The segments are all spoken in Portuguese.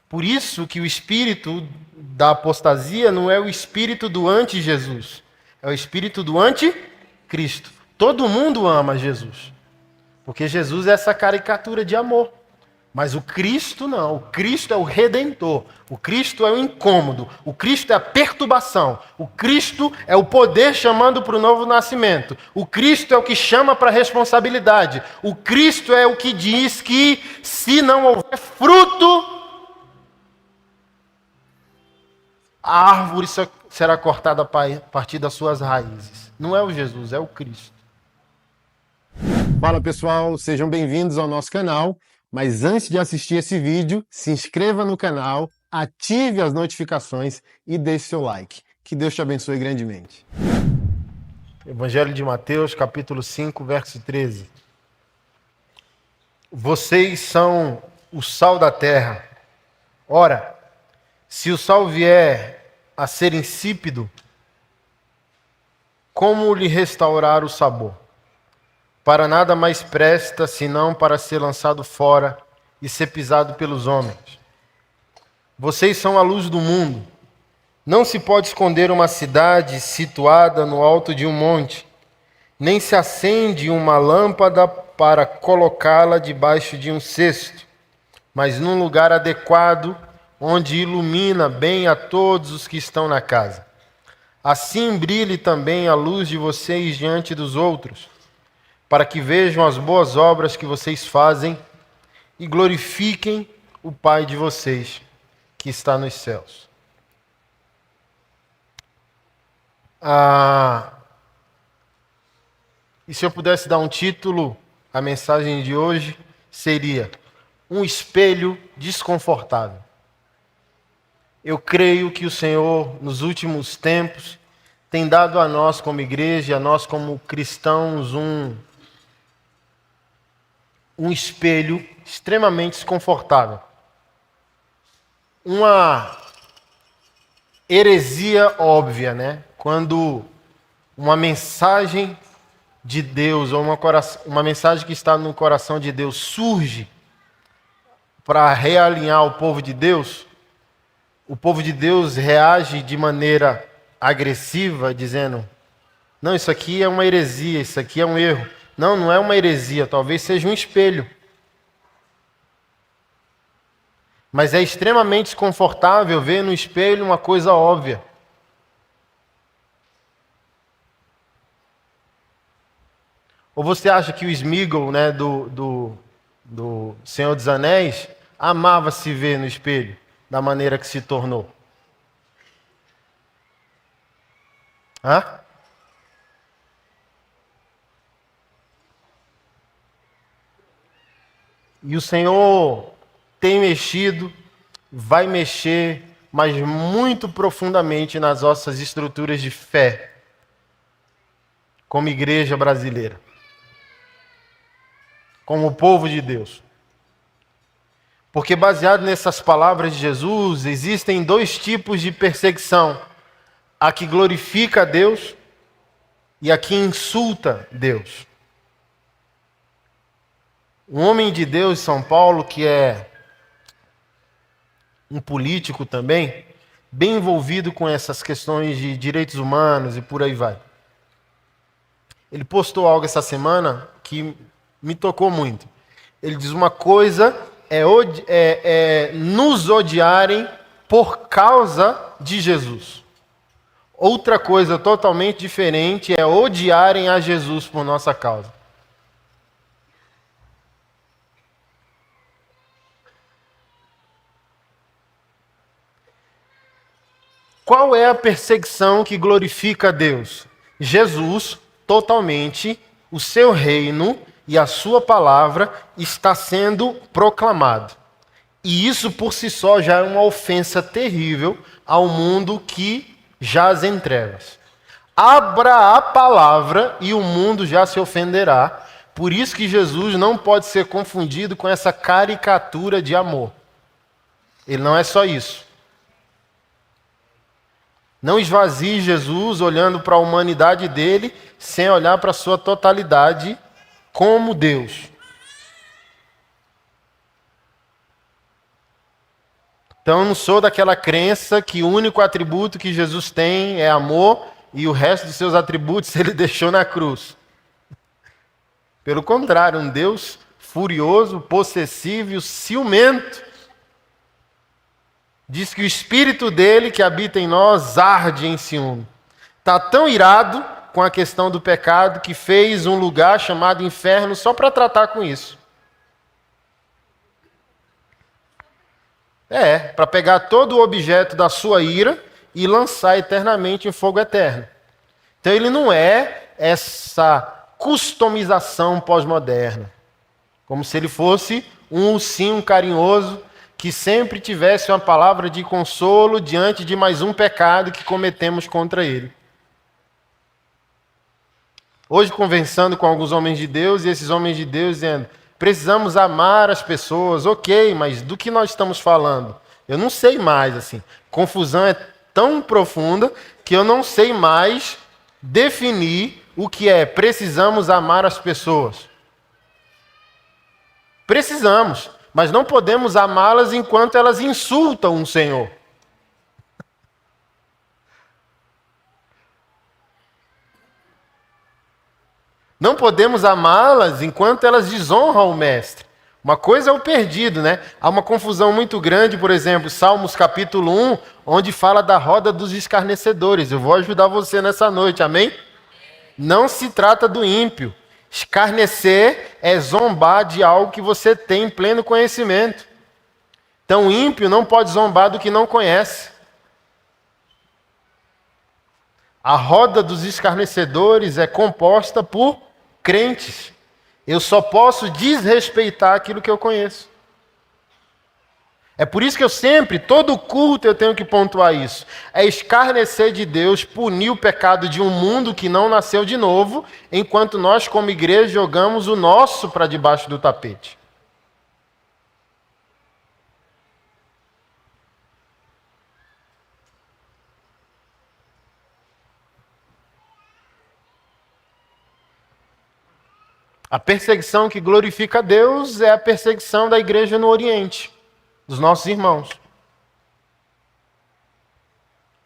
Por isso que o espírito da apostasia não é o espírito do anti-Jesus, é o espírito do anticristo. Todo mundo ama Jesus, porque Jesus é essa caricatura de amor. Mas o Cristo não, o Cristo é o Redentor, o Cristo é o incômodo, o Cristo é a perturbação, o Cristo é o poder chamando para o novo nascimento, o Cristo é o que chama para a responsabilidade, o Cristo é o que diz que se não houver fruto, a árvore será cortada a partir das suas raízes. Não é o Jesus, é o Cristo. Fala pessoal, sejam bem-vindos ao nosso canal. Mas antes de assistir esse vídeo, se inscreva no canal, ative as notificações e deixe seu like. Que Deus te abençoe grandemente. Evangelho de Mateus, capítulo 5, verso 13. Vocês são o sal da terra. Ora, se o sal vier a ser insípido, como lhe restaurar o sabor? Para nada mais presta, senão para ser lançado fora e ser pisado pelos homens. Vocês são a luz do mundo. Não se pode esconder uma cidade situada no alto de um monte, nem se acende uma lâmpada para colocá-la debaixo de um cesto, mas num lugar adequado, onde ilumina bem a todos os que estão na casa. Assim brilhe também a luz de vocês diante dos outros, para que vejam as boas obras que vocês fazem e glorifiquem o Pai de vocês, que está nos céus. E se eu pudesse dar um título à mensagem de hoje, seria Um Espelho Desconfortável. Eu creio que o Senhor, nos últimos tempos, tem dado a nós como igreja, a nós como cristãos, um espelho extremamente desconfortável. Uma heresia óbvia, né? Quando uma mensagem de Deus, ou uma mensagem que está no coração de Deus surge para realinhar o povo de Deus reage de maneira agressiva, dizendo: não, isso aqui é uma heresia, isso aqui é um erro. Não, não é uma heresia, talvez seja um espelho. Mas é extremamente desconfortável ver no espelho uma coisa óbvia. Ou você acha que o Sméagol, né, do Senhor dos Anéis, amava se ver no espelho da maneira que se tornou? Hã? E o Senhor tem mexido, vai mexer, mas muito profundamente nas nossas estruturas de fé, como igreja brasileira, como povo de Deus. Porque baseado nessas palavras de Jesus, existem dois tipos de perseguição: a que glorifica a Deus e a que insulta Deus. Um homem de Deus, São Paulo, que é um político também, bem envolvido com essas questões de direitos humanos e por aí vai. Ele postou algo essa semana que me tocou muito. Ele diz: uma coisa é nos odiarem por causa de Jesus. Outra coisa totalmente diferente é odiarem a Jesus por nossa causa. Qual é a perseguição que glorifica a Deus? Jesus, totalmente, o seu reino e a sua palavra está sendo proclamado. E isso por si só já é uma ofensa terrível ao mundo que jaz em trevas. Abra a palavra e o mundo já se ofenderá. Por isso que Jesus não pode ser confundido com essa caricatura de amor. Ele não é só isso. Não esvazie Jesus olhando para a humanidade dele, sem olhar para a sua totalidade como Deus. Então eu não sou daquela crença que o único atributo que Jesus tem é amor e o resto dos seus atributos ele deixou na cruz. Pelo contrário, um Deus furioso, possessivo e ciumento. Diz que o Espírito dele que habita em nós arde em ciúme. Está tão irado com a questão do pecado que fez um lugar chamado inferno só para tratar com isso. Para pegar todo o objeto da sua ira e lançar eternamente em fogo eterno. Então ele não é essa customização pós-moderna. Como se ele fosse um ursinho carinhoso que sempre tivesse uma palavra de consolo diante de mais um pecado que cometemos contra ele. Hoje conversando com alguns homens de Deus, e esses homens de Deus dizendo, precisamos amar as pessoas, ok, mas do que nós estamos falando? Eu não sei mais, assim. Confusão é tão profunda que eu não sei mais definir o que é precisamos amar as pessoas. Precisamos, mas não podemos amá-las enquanto elas insultam um Senhor. Não podemos amá-las enquanto elas desonram o Mestre. Uma coisa é o perdido, né? Há uma confusão muito grande, por exemplo, Salmos capítulo 1, onde fala da roda dos escarnecedores. Eu vou ajudar você nessa noite, amém? Não se trata do ímpio. Escarnecer é zombar de algo que você tem em pleno conhecimento. Então o ímpio não pode zombar do que não conhece. A roda dos escarnecedores é composta por crentes. Eu só posso desrespeitar aquilo que eu conheço. É por isso que eu sempre, todo culto eu tenho que pontuar isso. É escarnecer de Deus, punir o pecado de um mundo que não nasceu de novo, enquanto nós como igreja jogamos o nosso para debaixo do tapete. A perseguição que glorifica a Deus é a perseguição da igreja no Oriente, dos nossos irmãos.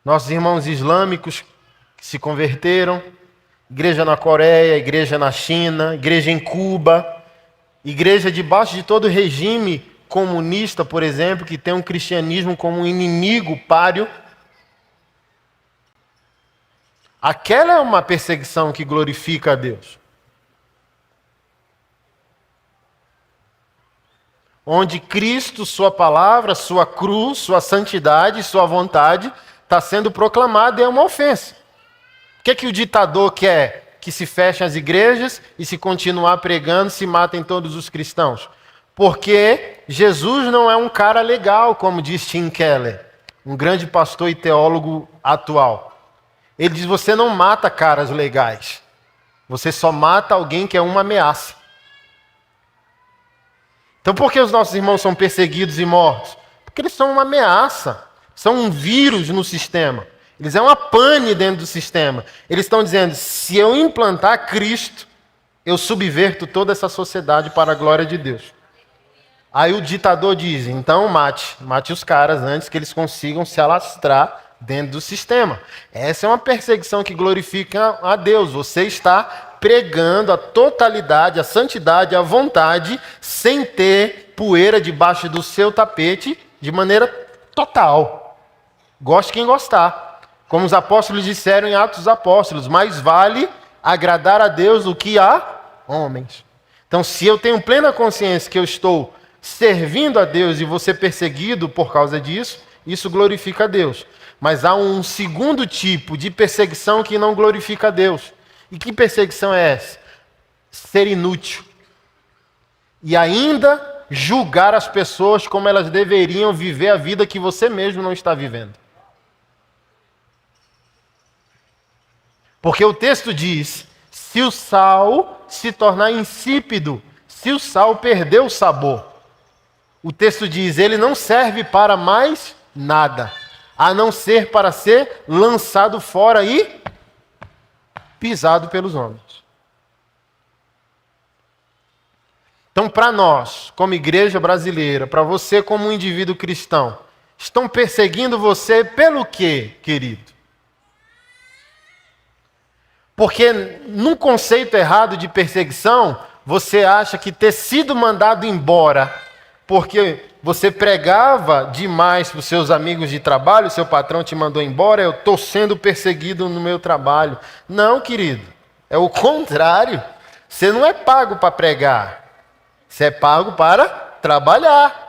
Nossos irmãos islâmicos que se converteram, igreja na Coreia, igreja na China, igreja em Cuba, igreja debaixo de todo regime comunista, por exemplo, que tem um cristianismo como um inimigo páreo. Aquela é uma perseguição que glorifica a Deus. Onde Cristo, sua palavra, sua cruz, sua santidade, sua vontade está sendo proclamada e é uma ofensa. O que é que o ditador quer? Que se fechem as igrejas e se continuar pregando, se matem todos os cristãos. Porque Jesus não é um cara legal, como diz Tim Keller, um grande pastor e teólogo atual. Ele diz, você não mata caras legais. Você só mata alguém que é uma ameaça. Então por que os nossos irmãos são perseguidos e mortos? Porque eles são uma ameaça, são um vírus no sistema. Eles são uma pane dentro do sistema. Eles estão dizendo, se eu implantar Cristo, eu subverto toda essa sociedade para a glória de Deus. Aí o ditador diz, então mate os caras antes que eles consigam se alastrar dentro do sistema. Essa é uma perseguição que glorifica a Deus. Você está pregando a totalidade, a santidade, a vontade, sem ter poeira debaixo do seu tapete, de maneira total. Goste quem gostar. Como os apóstolos disseram em Atos dos Apóstolos, mais vale agradar a Deus do que a homens. Então, se eu tenho plena consciência que eu estou servindo a Deus e vou ser perseguido por causa disso, isso glorifica a Deus. Mas há um segundo tipo de perseguição que não glorifica a Deus. E que perseguição é essa? Ser inútil. E ainda julgar as pessoas como elas deveriam viver a vida que você mesmo não está vivendo. Porque o texto diz, se o sal se tornar insípido, se o sal perder o sabor. O texto diz, ele não serve para mais nada, a não ser para ser lançado fora e pisado pelos homens. Então, para nós, como igreja brasileira, para você como um indivíduo cristão, Estão perseguindo você pelo quê, querido? Porque num conceito errado de perseguição, você acha que ter sido mandado embora porque você pregava demais para os seus amigos de trabalho, seu patrão te mandou embora, eu estou sendo perseguido no meu trabalho. Não, querido, é o contrário. Você não é pago para pregar, você é pago para trabalhar.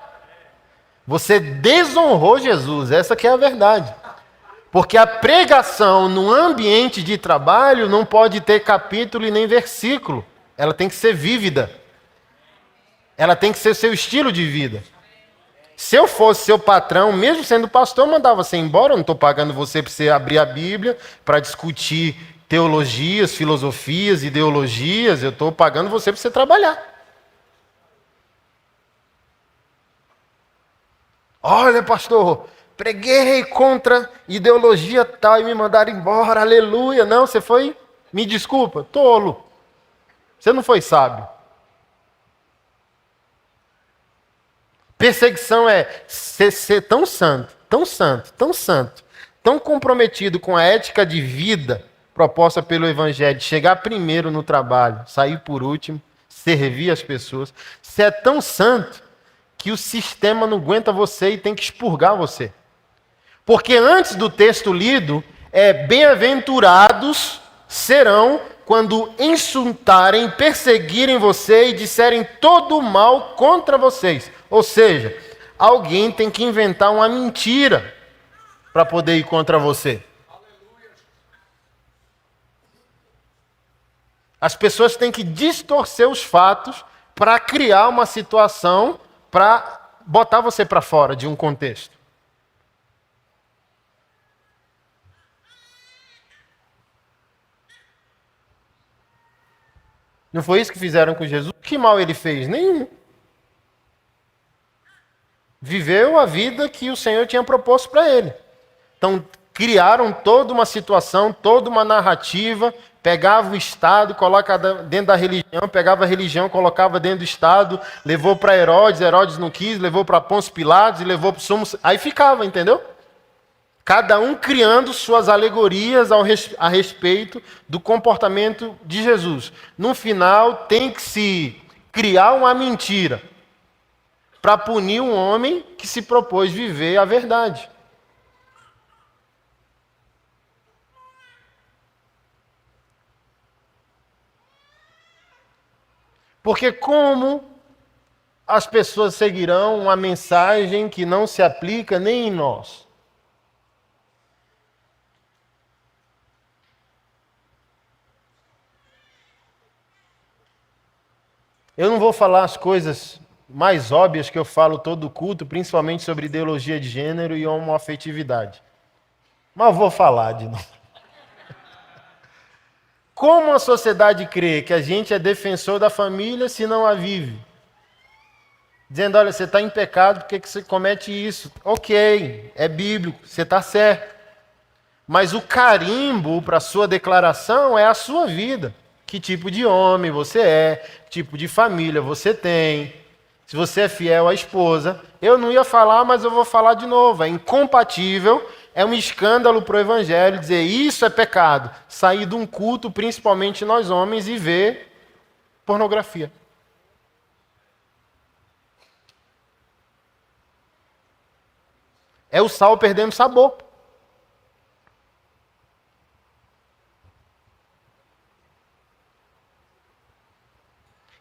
Você desonrou Jesus, essa que é a verdade. Porque a pregação no ambiente de trabalho não pode ter capítulo e nem versículo. Ela tem que ser vívida. Ela tem que ser seu estilo de vida. Se eu fosse seu patrão, mesmo sendo pastor, eu mandava você embora. Eu não estou pagando você para você abrir a Bíblia, para discutir teologias, filosofias, ideologias. Eu estou pagando você para você trabalhar. Olha, pastor, preguei contra ideologia tal e me mandaram embora, aleluia. Não, você foi, me desculpa, tolo. Você não foi sábio. Perseguição é ser tão santo, tão santo, tão santo, tão comprometido com a ética de vida proposta pelo Evangelho, chegar primeiro no trabalho, sair por último, servir as pessoas. Você é tão santo que o sistema não aguenta você e tem que expurgar você. Porque antes do texto lido, bem-aventurados serão quando insultarem, perseguirem você e disserem todo o mal contra vocês. Ou seja, alguém tem que inventar uma mentira para poder ir contra você. As pessoas têm que distorcer os fatos para criar uma situação para botar você para fora de um contexto. Não foi isso que fizeram com Jesus? Que mal ele fez? Nenhum. Viveu a vida que o Senhor tinha proposto para ele. Então, criaram toda uma situação, toda uma narrativa, pegava o Estado, colocava dentro da religião, pegava a religião, colocava dentro do Estado, levou para Herodes, Herodes não quis, levou para Pôncio Pilatos e levou para o sumo... Aí ficava, entendeu? Cada um criando suas alegorias a respeito do comportamento de Jesus. No final, tem que se criar uma mentira para punir um homem que se propôs viver a verdade. Porque como as pessoas seguirão uma mensagem que não se aplica nem em nós? Eu não vou falar as coisas mais óbvias que eu falo todo culto, principalmente sobre ideologia de gênero e homoafetividade. Mas eu vou falar de novo. Como a sociedade crê que a gente é defensor da família se não a vive? Dizendo, olha, você está em pecado, por que você comete isso? Ok, é bíblico, você está certo. Mas o carimbo para a sua declaração é a sua vida. Que tipo de homem você é, que tipo de família você tem, se você é fiel à esposa. Eu não ia falar, mas eu vou falar de novo. É incompatível, é um escândalo para o Evangelho dizer isso é pecado. Sair de um culto, principalmente nós homens, e ver pornografia. É o sal perdendo sabor.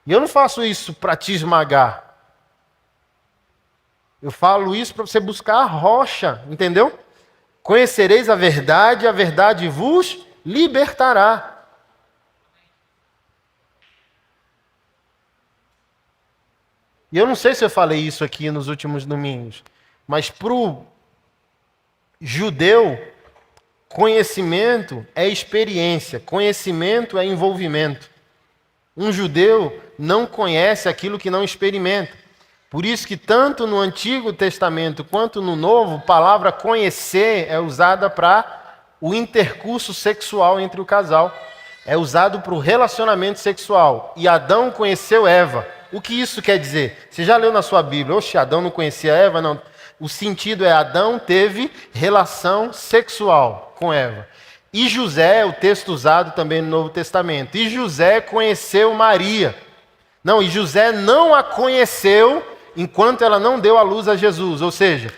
E eu não faço isso para te esmagar. Eu falo isso para você buscar a rocha, entendeu? Conhecereis a verdade vos libertará. E eu não sei se eu falei isso aqui nos últimos domingos, mas para o judeu, conhecimento é experiência, conhecimento é envolvimento. Um judeu não conhece aquilo que não experimenta. Por isso que tanto no Antigo Testamento quanto no Novo, a palavra conhecer é usada para o intercurso sexual entre o casal. É usado para o relacionamento sexual. E Adão conheceu Eva. O que isso quer dizer? Você já leu na sua Bíblia? Oxe, Adão não conhecia Eva? Não. O sentido é: Adão teve relação sexual com Eva. E José, o texto usado também no Novo Testamento, e José conheceu Maria. Não, e José não a conheceu enquanto ela não deu à luz a Jesus. Ou seja,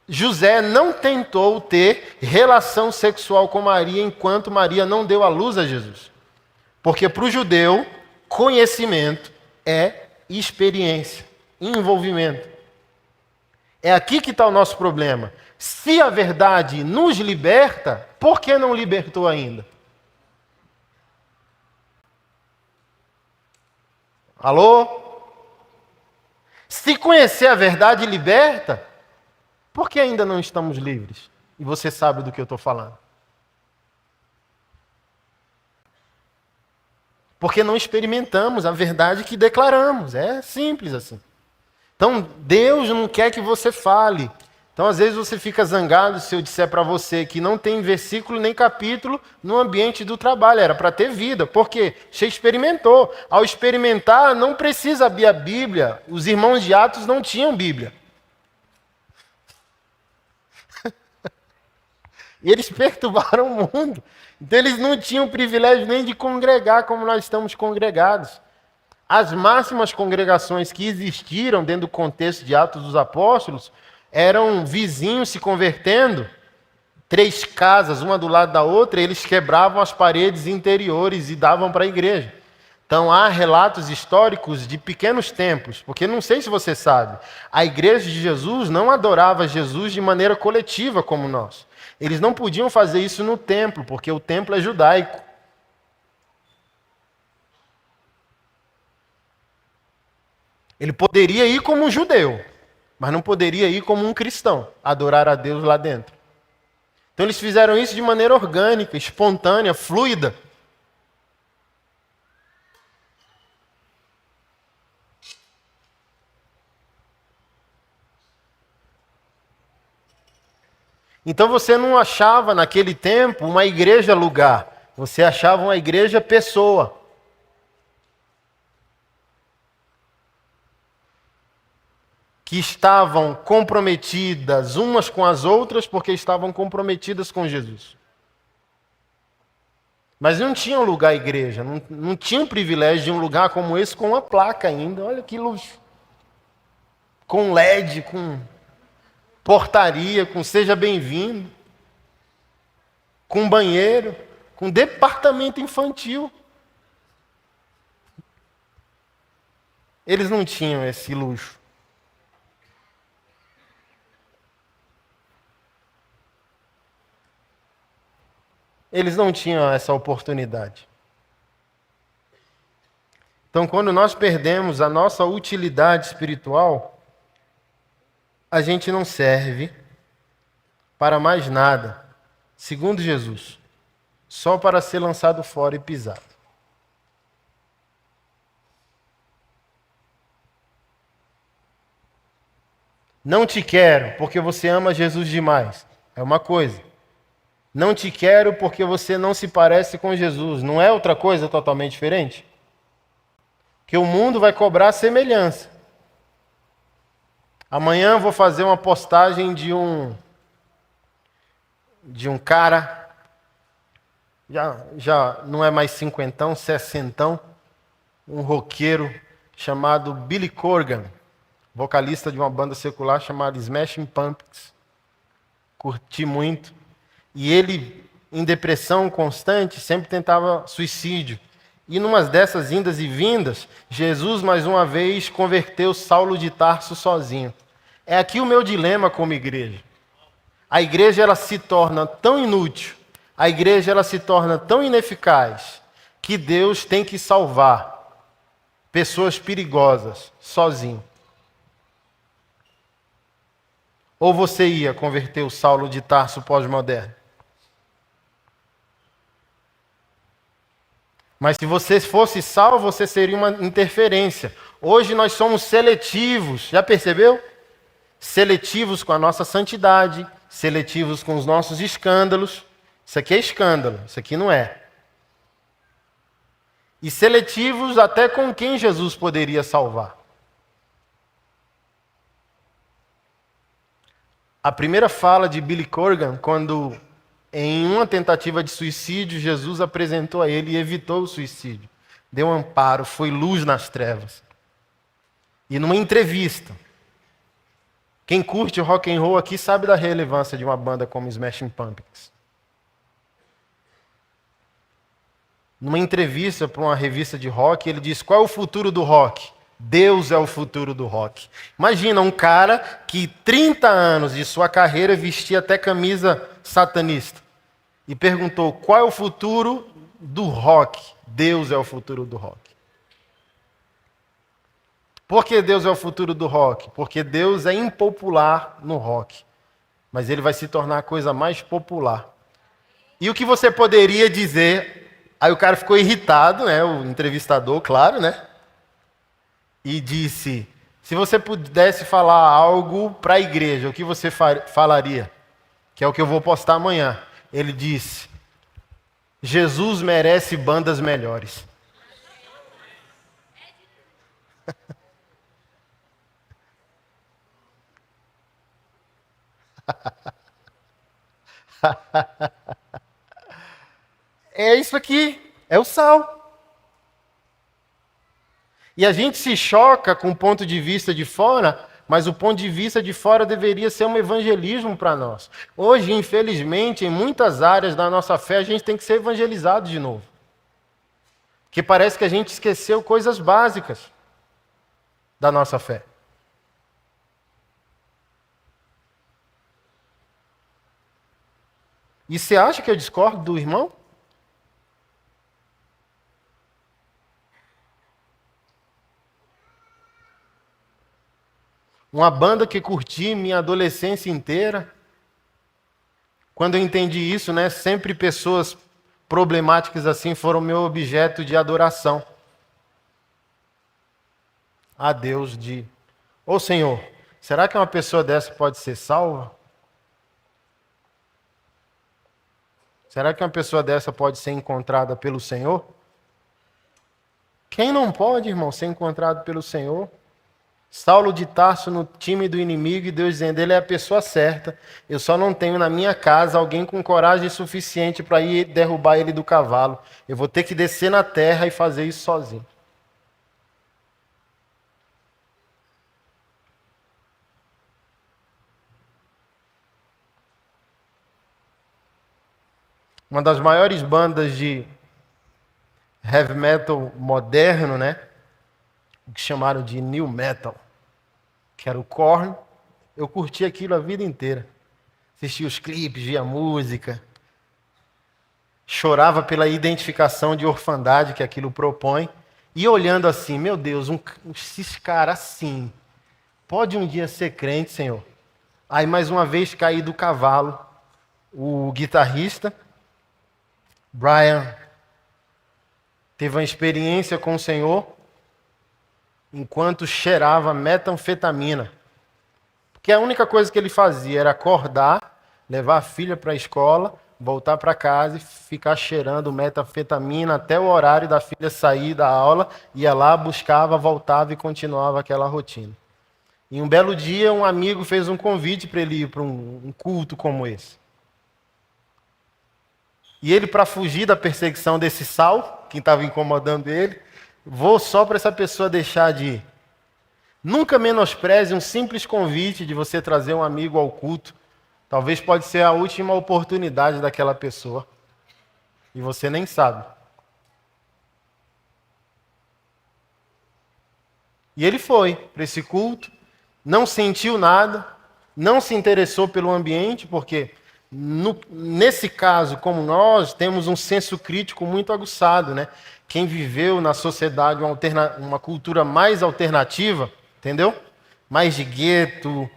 José não tentou ter relação sexual com Maria enquanto Maria não deu à luz a Jesus. Porque para o judeu, conhecimento é experiência, envolvimento. É aqui que está o nosso problema. Se a verdade nos liberta, por que não libertou ainda? Alô? Se conhecer a verdade liberta, por que ainda não estamos livres? E você sabe do que eu estou falando. Porque não experimentamos a verdade que declaramos. É simples assim. Então, Deus não quer que você fale. Então, às vezes você fica zangado se eu disser para você que não tem versículo nem capítulo no ambiente do trabalho. Era para ter vida. Por quê? Você experimentou. Ao experimentar, não precisa abrir a Bíblia. Os irmãos de Atos não tinham Bíblia. E eles perturbaram o mundo. Então, eles não tinham o privilégio nem de congregar como nós estamos congregados. As máximas congregações que existiram dentro do contexto de Atos dos Apóstolos eram vizinhos se convertendo, 3 casas, uma do lado da outra, e eles quebravam as paredes interiores e davam para a igreja. Então há relatos históricos de pequenos templos, porque não sei se você sabe, a igreja de Jesus não adorava Jesus de maneira coletiva como nós. Eles não podiam fazer isso no templo, porque o templo é judaico. Ele poderia ir como um judeu, mas não poderia ir como um cristão, adorar a Deus lá dentro. Então eles fizeram isso de maneira orgânica, espontânea, fluida. Então você não achava naquele tempo uma igreja lugar, você achava uma igreja pessoa. Que estavam comprometidas umas com as outras porque estavam comprometidas com Jesus. Mas não tinham lugar igreja, não tinham o privilégio de um lugar como esse com uma placa ainda. Olha que luxo. Com LED, com portaria, com seja bem-vindo, com banheiro, com departamento infantil. Eles não tinham esse luxo. Eles não tinham essa oportunidade. Então, quando nós perdemos a nossa utilidade espiritual, a gente não serve para mais nada, segundo Jesus, só para ser lançado fora e pisado. Não te quero porque você ama Jesus demais. É uma coisa. Não te quero porque você não se parece com Jesus. Não é outra coisa totalmente diferente? Que o mundo vai cobrar semelhança. Amanhã eu vou fazer uma postagem de um cara, já não é mais 50, 60, um roqueiro chamado Billy Corgan, vocalista de uma banda secular chamada Smashing Pumpkins. Curti muito. E ele, em depressão constante, sempre tentava suicídio. E numa dessas indas e vindas, Jesus, mais uma vez, converteu Saulo de Tarso sozinho. É aqui o meu dilema como igreja. A igreja ela se torna tão inútil, a igreja ela se torna tão ineficaz, que Deus tem que salvar pessoas perigosas, sozinho. Ou você ia converter o Saulo de Tarso pós-moderno? Mas se você fosse salvo, você seria uma interferência. Hoje nós somos seletivos, já percebeu? Seletivos com a nossa santidade, seletivos com os nossos escândalos. Isso aqui é escândalo, isso aqui não é. E seletivos até com quem Jesus poderia salvar. A primeira fala de Billy Corgan, quando em uma tentativa de suicídio, Jesus apresentou a ele e evitou o suicídio. Deu amparo, foi luz nas trevas. E numa entrevista, quem curte rock and roll aqui sabe da relevância de uma banda como Smashing Pumpkins. Numa entrevista para uma revista de rock, ele disse: qual é o futuro do rock? Deus é o futuro do rock. Imagina um cara que 30 anos de sua carreira vestia até camisa satanista e perguntou: qual é o futuro do rock? Deus é o futuro do rock. Por que Deus é o futuro do rock? Porque Deus é impopular no rock, mas ele vai se tornar a coisa mais popular. E o que você poderia dizer? Aí o cara ficou irritado, né? O entrevistador, claro, né? E disse: se você pudesse falar algo para a igreja, o que você falaria? Que é o que eu vou postar amanhã. Ele disse: Jesus merece bandas melhores. É isso aqui, é o sal. E a gente se choca com o ponto de vista de fora, mas o ponto de vista de fora deveria ser um evangelismo para nós. Hoje, infelizmente, em muitas áreas da nossa fé, a gente tem que ser evangelizado de novo. Porque parece que a gente esqueceu coisas básicas da nossa fé. E você acha que eu discordo do irmão? Uma banda que curti minha adolescência inteira. Quando eu entendi isso, né, sempre pessoas problemáticas assim foram meu objeto de adoração. A Deus de: ô Senhor, será que uma pessoa dessa pode ser salva? Será que uma pessoa dessa pode ser encontrada pelo Senhor? Quem não pode, irmão, ser encontrado pelo Senhor? Saulo de Tarso no time do inimigo e Deus dizendo: ele é a pessoa certa. Eu só não tenho na minha casa alguém com coragem suficiente para ir derrubar ele do cavalo. Eu vou ter que descer na terra e fazer isso sozinho. Uma das maiores bandas de heavy metal moderno, né? O que chamaram de new metal, que era o Korn. Eu curti aquilo a vida inteira. Assistia os clipes, via música. Chorava pela identificação de orfandade que aquilo propõe. E olhando assim: meu Deus, esses caras assim, pode um dia ser crente, Senhor? Aí mais uma vez caí do cavalo. O guitarrista, Brian, teve uma experiência com o Senhor enquanto cheirava metanfetamina. Porque a única coisa que ele fazia era acordar, levar a filha para a escola, voltar para casa e ficar cheirando metanfetamina até o horário da filha sair da aula, ia lá, buscava, voltava e continuava aquela rotina. E um belo dia, um amigo fez um convite para ele ir para um culto como esse. E ele, para fugir da perseguição desse Saulo, que estava incomodando ele, vou só para essa pessoa deixar de ir. Nunca menospreze um simples convite de você trazer um amigo ao culto. Talvez pode ser a última oportunidade daquela pessoa. E você nem sabe. E ele foi para esse culto, não sentiu nada, não se interessou pelo ambiente, porque nesse caso, como nós, temos um senso crítico muito aguçado, né? Quem viveu na sociedade uma cultura mais alternativa, entendeu? Mais de gueto,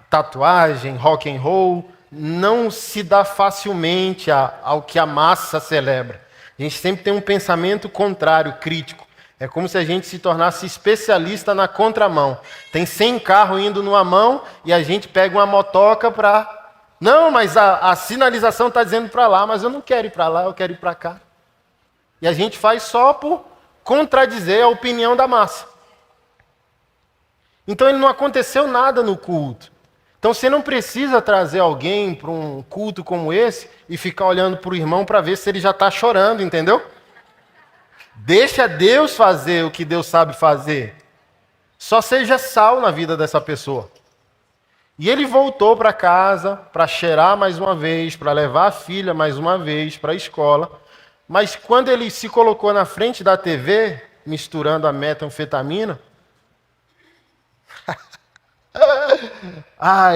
tatuagem, rock and roll, não se dá facilmente ao que a massa celebra. A gente sempre tem um pensamento contrário, crítico. É como se a gente se tornasse especialista na contramão. Tem 100 carros indo numa mão e a gente pega uma motoca para... Não, mas a sinalização está dizendo para lá, mas eu não quero ir para lá, eu quero ir para cá. E a gente faz só por contradizer a opinião da massa. Então não aconteceu nada no culto. Então você não precisa trazer alguém para um culto como esse e ficar olhando para o irmão para ver se ele já está chorando, entendeu? Deixa Deus fazer o que Deus sabe fazer. Só seja sal na vida dessa pessoa. E ele voltou para casa para cheirar mais uma vez, para levar a filha mais uma vez para a escola. Mas quando ele se colocou na frente da TV, misturando a metanfetamina,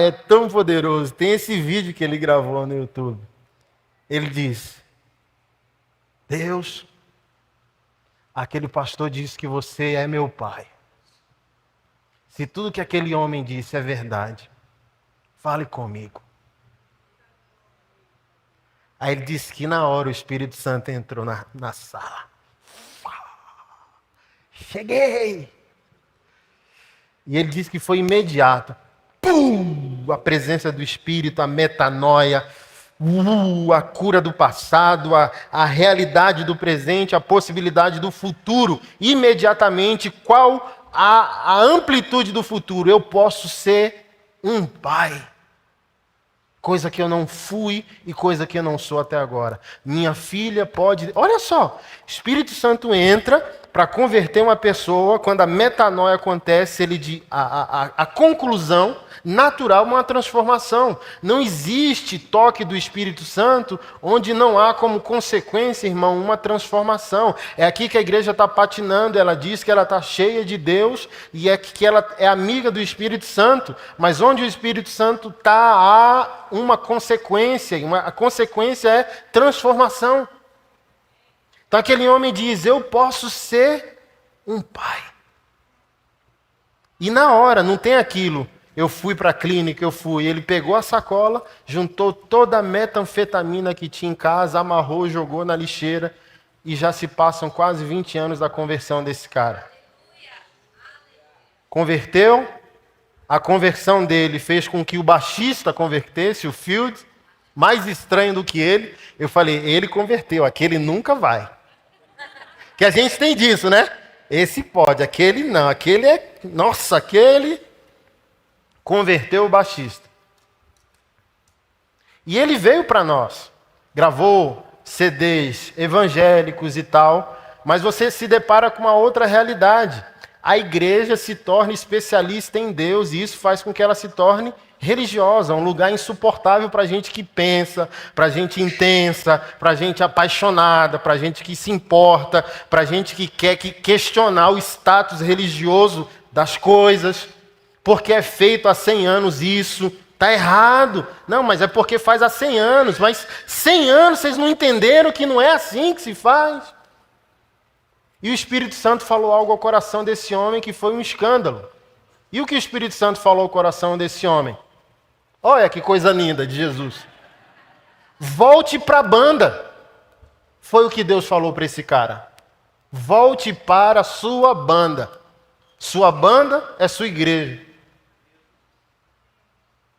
é tão poderoso. Tem esse vídeo que ele gravou no YouTube. Ele diz: Deus, aquele pastor disse que você é meu pai. Se tudo que aquele homem disse é verdade, fale comigo. Aí ele disse que na hora o Espírito Santo entrou na sala. Cheguei! E ele disse que foi imediato. Pum! A presença do Espírito, a metanoia, a cura do passado, a realidade do presente, a possibilidade do futuro. Imediatamente, qual a amplitude do futuro? Eu posso ser um pai. Coisa que eu não fui e coisa que eu não sou até agora. Minha filha pode... Olha só, Espírito Santo entra para converter uma pessoa. Quando a metanoia acontece, a conclusão natural é uma transformação. Não existe toque do Espírito Santo onde não há como consequência, irmão, uma transformação. É aqui que a igreja está patinando. Ela diz que ela está cheia de Deus e que ela é amiga do Espírito Santo. Mas onde o Espírito Santo está, há uma consequência. A consequência é transformação. Então aquele homem diz: eu posso ser um pai. E na hora, não tem aquilo, eu fui para a clínica, ele pegou a sacola, juntou toda a metanfetamina que tinha em casa, amarrou, jogou na lixeira, e já se passam quase 20 anos da conversão desse cara. Converteu, a conversão dele fez com que o baixista convertesse, o Field, mais estranho do que ele. Eu falei, ele converteu, aquele nunca vai. Que a gente tem disso, né? Esse pode, aquele não, aquele é... Nossa, aquele converteu o baixista. E ele veio para nós, gravou CDs evangélicos e tal, mas você se depara com uma outra realidade. A igreja se torna especialista em Deus e isso faz com que ela se torne religiosa, um lugar insuportável para gente que pensa, para gente intensa, para gente apaixonada, para gente que se importa, para gente que quer questionar o status religioso das coisas, porque é feito há 100 anos isso, está errado. Não, mas é porque faz há 100 anos, mas 100 anos vocês não entenderam que não é assim que se faz. E o Espírito Santo falou algo ao coração desse homem que foi um escândalo. E o que o Espírito Santo falou ao coração desse homem? Olha que coisa linda de Jesus. Volte para a banda. Foi o que Deus falou para esse cara. Volte para a sua banda. Sua banda é sua igreja.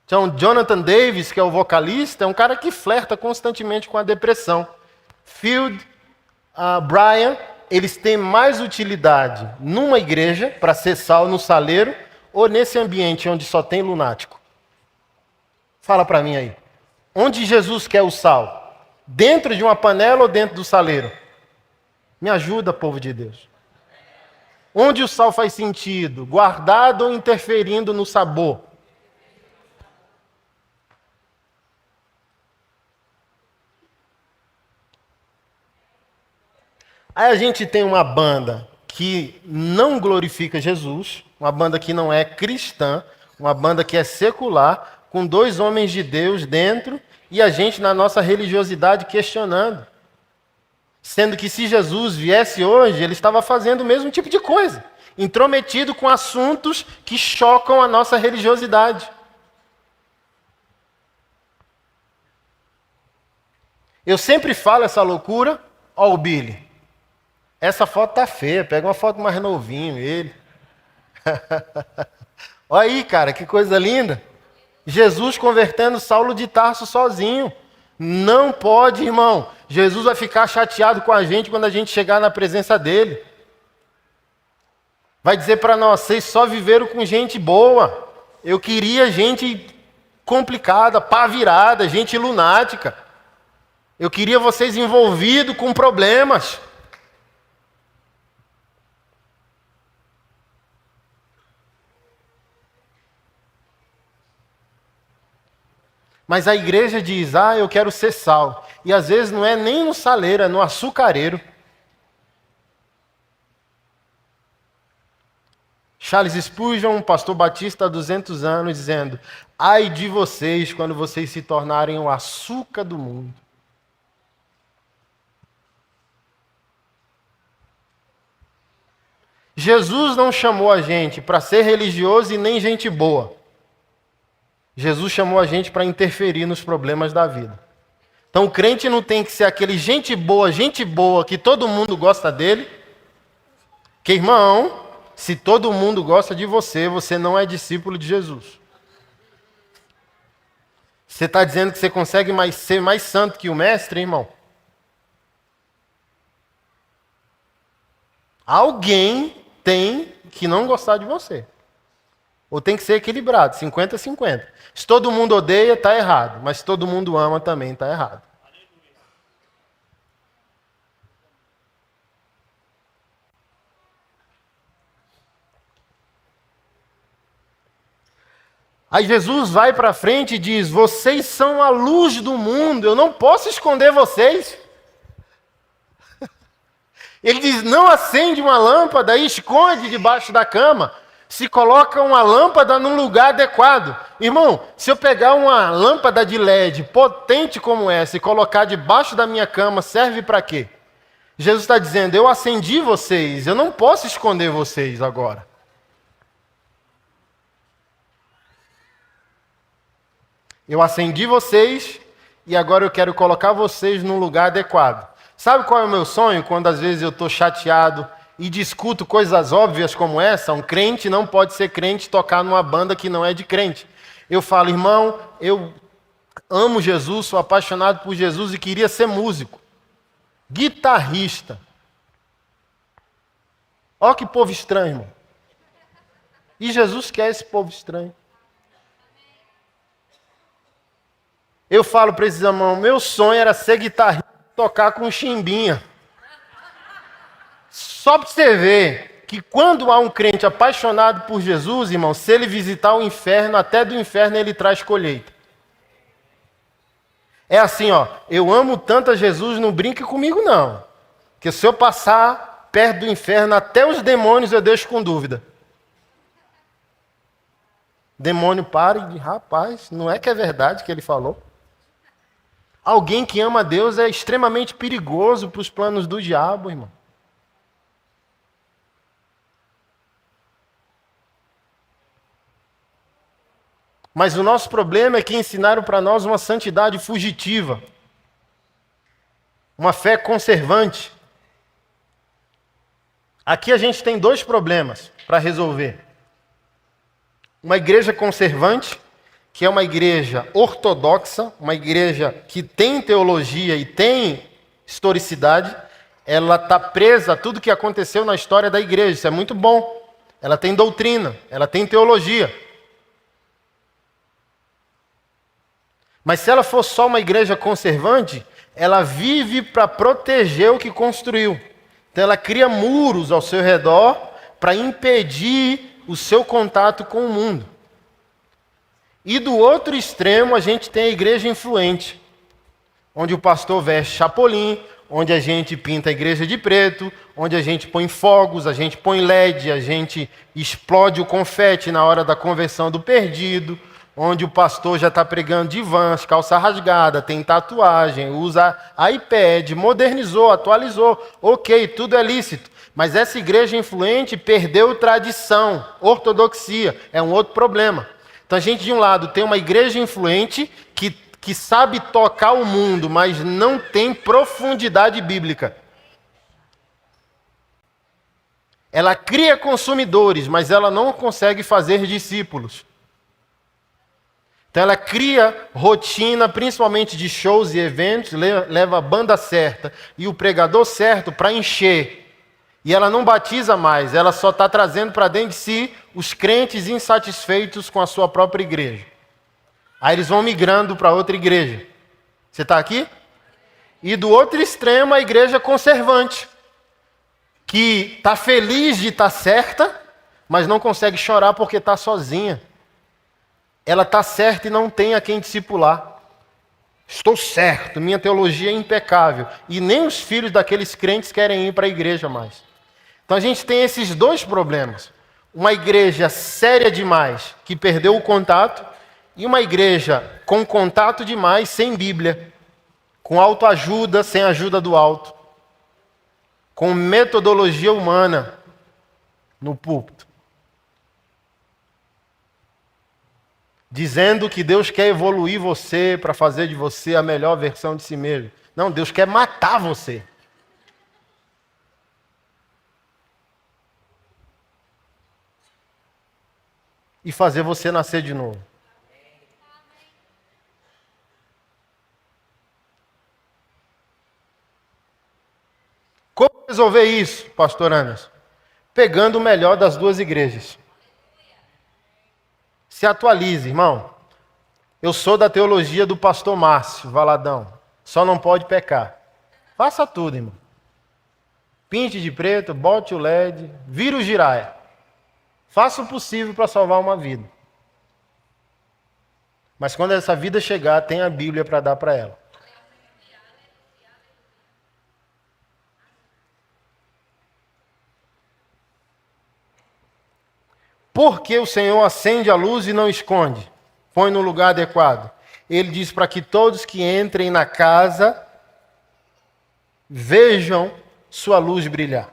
Então, Jonathan Davis, que é o vocalista, é um cara que flerta constantemente com a depressão. Field, Brian, eles têm mais utilidade numa igreja, para ser sal no saleiro, ou nesse ambiente onde só tem lunático? Fala para mim aí. Onde Jesus quer o sal? Dentro de uma panela ou dentro do saleiro? Me ajuda, povo de Deus. Onde o sal faz sentido? Guardado ou interferindo no sabor? Aí a gente tem uma banda que não glorifica Jesus, uma banda que não é cristã, uma banda que é secular, com 2 homens de Deus dentro, e a gente na nossa religiosidade questionando. Sendo que se Jesus viesse hoje, ele estava fazendo o mesmo tipo de coisa, intrometido com assuntos que chocam a nossa religiosidade. Eu sempre falo essa loucura, ó o Billy. Essa foto tá feia, pega uma foto mais novinho, ele. Olha aí, cara, que coisa linda. Jesus convertendo Saulo de Tarso sozinho. Não pode, irmão. Jesus vai ficar chateado com a gente quando a gente chegar na presença dele. Vai dizer para nós, vocês só viveram com gente boa. Eu queria gente complicada, pá virada, gente lunática. Eu queria vocês envolvidos com problemas. Mas a igreja diz, eu quero ser sal. E às vezes não é nem no saleiro, é no açucareiro. Charles Spurgeon, um pastor batista há 200 anos, dizendo, ai de vocês quando vocês se tornarem o açúcar do mundo. Jesus não chamou a gente para ser religioso e nem gente boa. Jesus chamou a gente para interferir nos problemas da vida. Então o crente não tem que ser aquele gente boa, que todo mundo gosta dele. Que irmão, se todo mundo gosta de você, você não é discípulo de Jesus. Você está dizendo que você consegue ser mais santo que o mestre, irmão? Alguém tem que não gostar de você. Ou tem que ser equilibrado, 50-50. Se todo mundo odeia, está errado. Mas se todo mundo ama, também está errado. Aí Jesus vai para frente e diz, vocês são a luz do mundo, eu não posso esconder vocês. Ele diz, não acende uma lâmpada e esconde debaixo da cama. Se coloca uma lâmpada num lugar adequado. Irmão, se eu pegar uma lâmpada de LED potente como essa e colocar debaixo da minha cama, serve para quê? Jesus está dizendo, eu acendi vocês, eu não posso esconder vocês agora. Eu acendi vocês e agora eu quero colocar vocês num lugar adequado. Sabe qual é o meu sonho? Quando às vezes eu estou chateado e discuto coisas óbvias como essa, um crente não pode ser crente e tocar numa banda que não é de crente. Eu falo, irmão, eu amo Jesus, sou apaixonado por Jesus e queria ser músico, guitarrista. Olha que povo estranho, irmão. E Jesus quer esse povo estranho. Eu falo para esses irmãos, meu sonho era ser guitarrista e tocar com chimbinha. Só para você ver que quando há um crente apaixonado por Jesus, irmão, se ele visitar o inferno, até do inferno ele traz colheita. É assim, eu amo tanto a Jesus, não brinque comigo não. Porque se eu passar perto do inferno, até os demônios eu deixo com dúvida. Demônio para e diz, rapaz, não é que é verdade que ele falou? Alguém que ama a Deus é extremamente perigoso para os planos do diabo, irmão. Mas o nosso problema é que ensinaram para nós uma santidade fugitiva, uma fé conservante. Aqui a gente tem dois problemas para resolver. Uma igreja conservante, que é uma igreja ortodoxa, uma igreja que tem teologia e tem historicidade, ela está presa a tudo que aconteceu na história da igreja. Isso é muito bom. Ela tem doutrina, ela tem teologia. Mas se ela for só uma igreja conservante, ela vive para proteger o que construiu. Então ela cria muros ao seu redor para impedir o seu contato com o mundo. E do outro extremo a gente tem a igreja influente, onde o pastor veste chapolim, onde a gente pinta a igreja de preto, onde a gente põe fogos, a gente põe LED, a gente explode o confete na hora da conversão do perdido, onde o pastor já está pregando de Vans, calça rasgada, tem tatuagem, usa iPad, modernizou, atualizou. Ok, tudo é lícito. Mas essa igreja influente perdeu tradição, ortodoxia, é um outro problema. Então a gente, de um lado, tem uma igreja influente que sabe tocar o mundo, mas não tem profundidade bíblica. Ela cria consumidores, mas ela não consegue fazer discípulos. Então ela cria rotina, principalmente de shows e eventos, leva a banda certa e o pregador certo para encher. E ela não batiza mais, ela só está trazendo para dentro de si os crentes insatisfeitos com a sua própria igreja. Aí eles vão migrando para outra igreja. Você está aqui? E do outro extremo, a igreja conservante, que está feliz de estar certa, mas não consegue chorar porque está sozinha. Ela está certa e não tem a quem discipular. Estou certo, minha teologia é impecável. E nem os filhos daqueles crentes querem ir para a igreja mais. Então a gente tem esses dois problemas. Uma igreja séria demais, que perdeu o contato, e uma igreja com contato demais, sem Bíblia, com autoajuda, sem ajuda do alto, com metodologia humana no púlpito, dizendo que Deus quer evoluir você para fazer de você a melhor versão de si mesmo. Não, Deus quer matar você. E fazer você nascer de novo. Como resolver isso, pastor Anderson? Pegando o melhor das duas igrejas. Se atualize, irmão. Eu sou da teologia do pastor Márcio Valadão. Só não pode pecar. Faça tudo, irmão. Pinte de preto, bote o LED, vira o giraia. Faça o possível para salvar uma vida. Mas quando essa vida chegar, tem a Bíblia para dar para ela. Por que o Senhor acende a luz e não esconde? Põe no lugar adequado. Ele diz para que todos que entrem na casa vejam sua luz brilhar.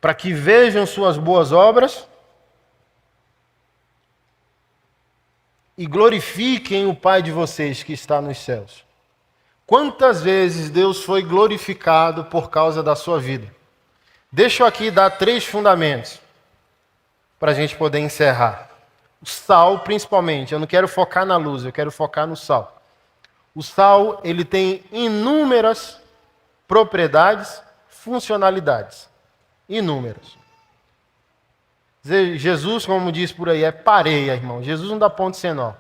Para que vejam suas boas obras e glorifiquem o Pai de vocês que está nos céus. Quantas vezes Deus foi glorificado por causa da sua vida? Deixa eu aqui dar 3 fundamentos para a gente poder encerrar. O sal, principalmente, eu não quero focar na luz, eu quero focar no sal. O sal, ele tem inúmeras propriedades, funcionalidades. Inúmeras. Jesus, como diz por aí, é pareia, irmão. Jesus não dá ponto sem nó.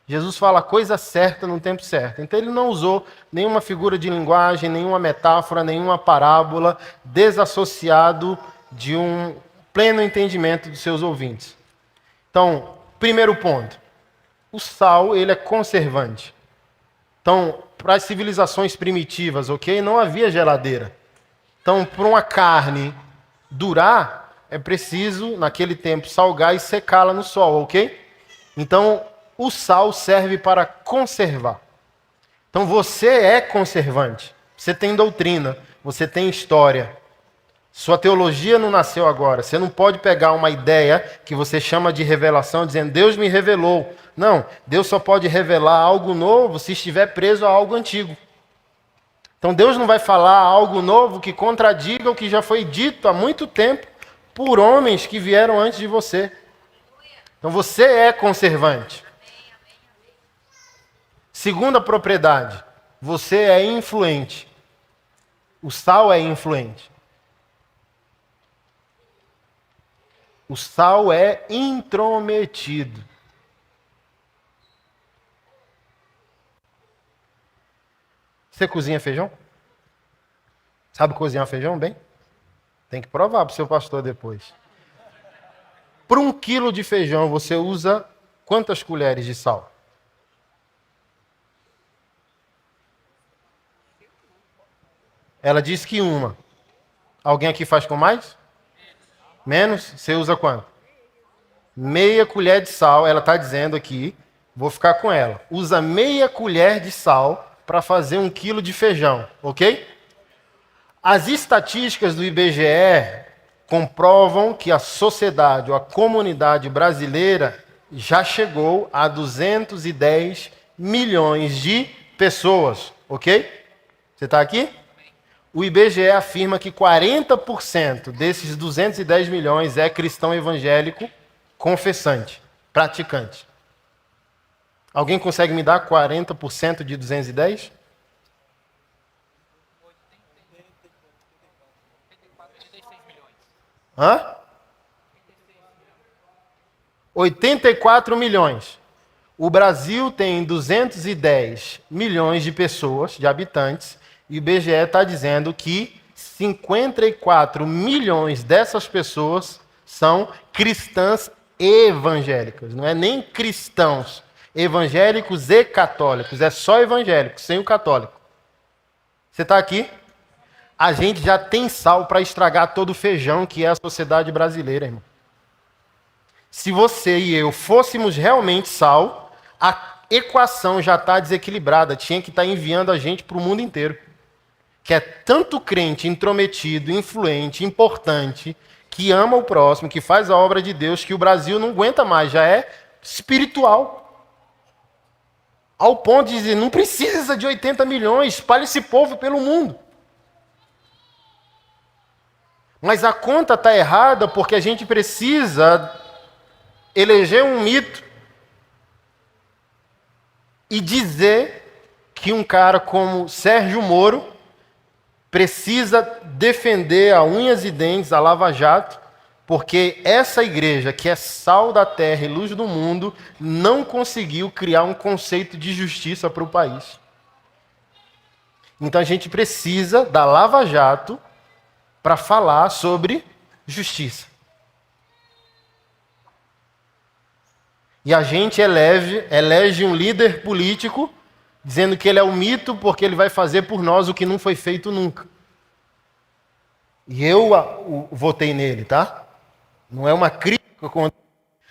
Jesus fala a coisa certa no tempo certo. Então ele não usou nenhuma figura de linguagem, nenhuma metáfora, nenhuma parábola, desassociado de um pleno entendimento dos seus ouvintes. Então, primeiro ponto. O sal, ele é conservante. Então, para as civilizações primitivas, ok? Não havia geladeira. Então, para uma carne durar, é preciso, naquele tempo, salgar e secá-la no sol, ok? Então, o sal serve para conservar. Então, você é conservante. Você tem doutrina, você tem história. Sua teologia não nasceu agora. Você não pode pegar uma ideia que você chama de revelação, dizendo, Deus me revelou. Não, Deus só pode revelar algo novo se estiver preso a algo antigo. Então Deus não vai falar algo novo que contradiga o que já foi dito há muito tempo por homens que vieram antes de você. Então você é conservante. Segunda propriedade, você é influente. O sal é influente. O sal é intrometido. Você cozinha feijão? Sabe cozinhar feijão bem? Tem que provar para o seu pastor depois. Para 1 quilo de feijão, você usa quantas colheres de sal? Ela disse que 1. Alguém aqui faz com mais? Menos? Você usa quanto? Meia colher de sal. Ela está dizendo aqui, vou ficar com ela. Usa meia colher de sal para fazer 1 quilo de feijão, ok? As estatísticas do IBGE comprovam que a sociedade, ou a comunidade brasileira, já chegou a 210 milhões de pessoas, ok? Você está aqui? O IBGE afirma que 40% desses 210 milhões é cristão evangélico confessante, praticante. Alguém consegue me dar 40% de 210? Hã? 84 milhões. O Brasil tem 210 milhões de pessoas, de habitantes, e o IBGE está dizendo que 54 milhões dessas pessoas são cristãs evangélicas. Não é nem cristãos, evangélicos e católicos. É só evangélicos, sem o católico. Você está aqui? A gente já tem sal para estragar todo o feijão que é a sociedade brasileira, irmão. Se você e eu fôssemos realmente sal, a equação já está desequilibrada. Tinha que estar enviando a gente para o mundo inteiro. Que é tanto crente intrometido, influente, importante, que ama o próximo, que faz a obra de Deus, que o Brasil não aguenta mais, já é espiritual. Ao ponto de dizer, não precisa de 80 milhões, espalhe esse povo pelo mundo. Mas a conta está errada porque a gente precisa eleger um mito e dizer que um cara como Sérgio Moro precisa defender a unhas e dentes a Lava Jato, porque essa igreja, que é sal da terra e luz do mundo, não conseguiu criar um conceito de justiça para o país. Então a gente precisa da Lava Jato para falar sobre justiça. E a gente elege um líder político dizendo que ele é um mito porque ele vai fazer por nós o que não foi feito nunca. E eu votei nele, tá? Não é uma crítica contra.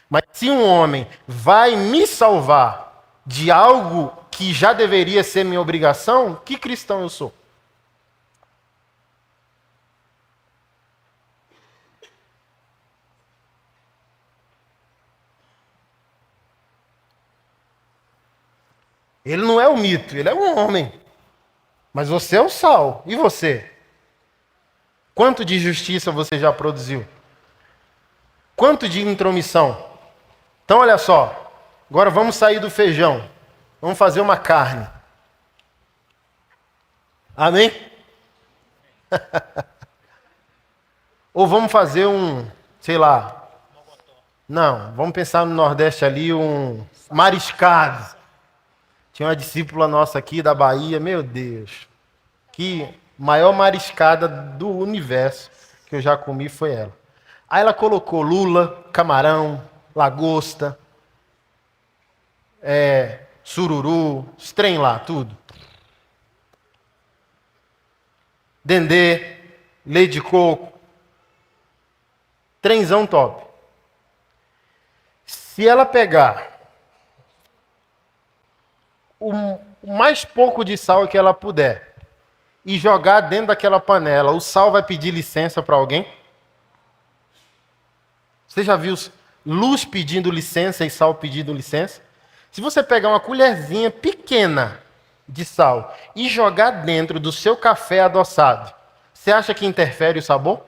Mas se um homem vai me salvar de algo que já deveria ser minha obrigação, que cristão eu sou? Ele não é o mito, ele é um homem. Mas você é o sal. E você? Quanto de justiça você já produziu? Quanto de intromissão? Então, olha só. Agora vamos sair do feijão. Vamos fazer uma carne. Amém? Ou vamos fazer sei lá. Não, vamos pensar no Nordeste ali, um mariscado. Tinha uma discípula nossa aqui da Bahia, meu Deus, que maior mariscada do universo que eu já comi foi ela. Aí ela colocou lula, camarão, lagosta, sururu, os trem lá, tudo. Dendê, leite de coco, trenzão top. Se ela pegar o mais pouco de sal que ela puder e jogar dentro daquela panela, o sal vai pedir licença para alguém? Você já viu luz pedindo licença e sal pedindo licença? Se você pegar uma colherzinha pequena de sal e jogar dentro do seu café adoçado, você acha que interfere o sabor?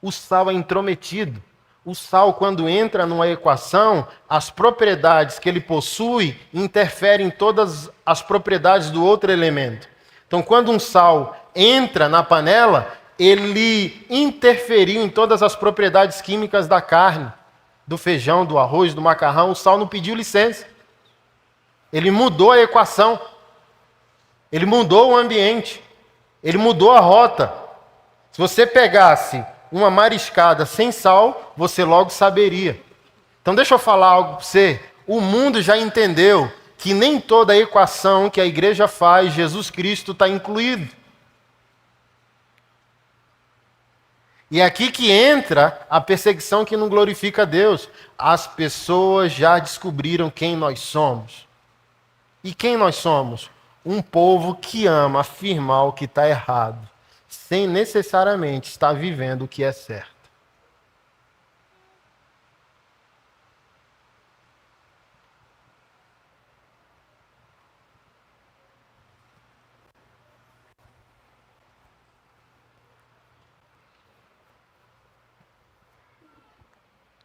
O sal é intrometido. O sal, quando entra numa equação, as propriedades que ele possui interferem em todas as propriedades do outro elemento. Então, quando um sal entra na panela, ele interferiu em todas as propriedades químicas da carne, do feijão, do arroz, do macarrão. O sal não pediu licença. Ele mudou a equação. Ele mudou o ambiente. Ele mudou a rota. Se você pegasse uma mariscada sem sal, você logo saberia. Então deixa eu falar algo para você. O mundo já entendeu que nem toda a equação que a igreja faz, Jesus Cristo está incluído. E é aqui que entra a perseguição que não glorifica a Deus. As pessoas já descobriram quem nós somos. E quem nós somos? Um povo que ama afirmar o que está errado, sem necessariamente estar vivendo o que é certo.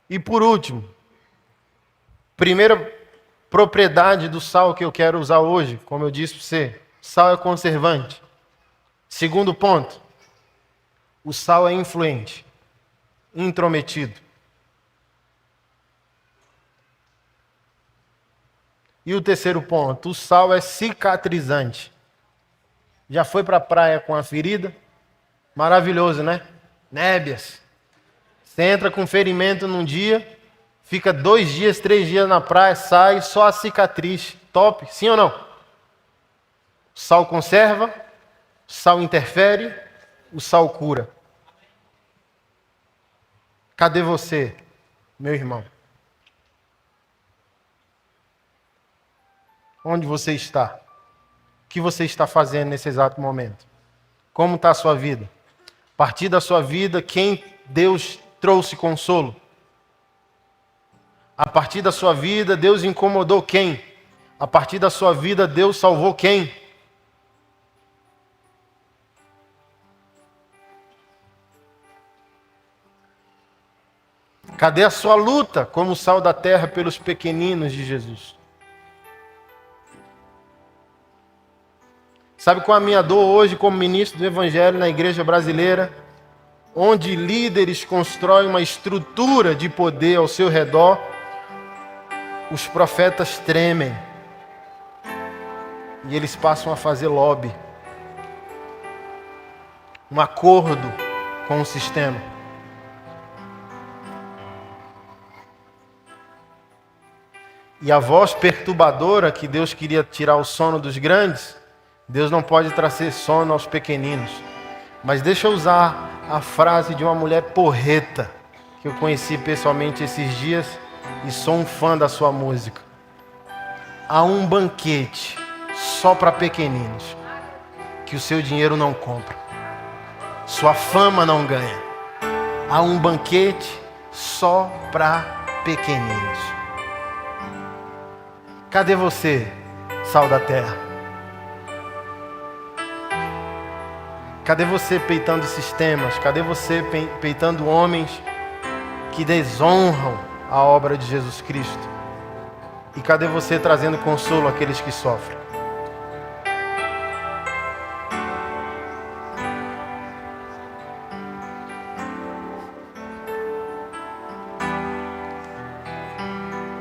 E por último, primeira propriedade do sal que eu quero usar hoje, como eu disse para você, sal é conservante. Segundo ponto, o sal é influente. intrometido. E o terceiro ponto, o sal é cicatrizante. Já foi para a praia com a ferida? Maravilhoso, né? Nébias. Você entra com ferimento num dia, fica 2 dias, 3 dias na praia, sai, só a cicatriz. Top, sim ou não? O sal conserva, o sal interfere, o sal cura. Cadê você, meu irmão? Onde você está? O que você está fazendo nesse exato momento? Como está a sua vida? A partir da sua vida, quem Deus trouxe consolo? A partir da sua vida, Deus incomodou quem? A partir da sua vida, Deus salvou quem? Cadê a sua luta como sal da terra pelos pequeninos de Jesus? Sabe qual é a minha dor hoje como ministro do Evangelho na igreja brasileira? Onde líderes constroem uma estrutura de poder ao seu redor, os profetas tremem. E eles passam a fazer lobby. Um acordo com o sistema. E a voz perturbadora que Deus queria tirar o sono dos grandes, Deus não pode trazer sono aos pequeninos. Mas deixa eu usar a frase de uma mulher porreta, que eu conheci pessoalmente esses dias e sou um fã da sua música. Há um banquete só para pequeninos, que o seu dinheiro não compra, sua fama não ganha. Há um banquete só para pequeninos. Cadê você, sal da terra? Cadê você peitando sistemas? Cadê você peitando homens que desonram a obra de Jesus Cristo? E cadê você trazendo consolo àqueles que sofrem?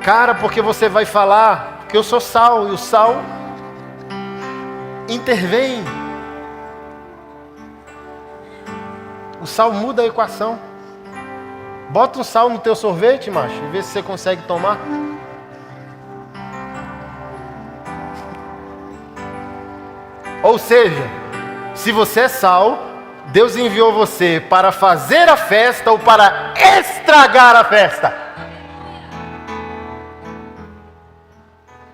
Cara, porque você vai falar que eu sou sal, e o sal intervém. O sal muda a equação. Bota um sal no teu sorvete, macho, e vê se você consegue tomar. Ou seja, se você é sal, Deus enviou você para fazer a festa ou para estragar a festa.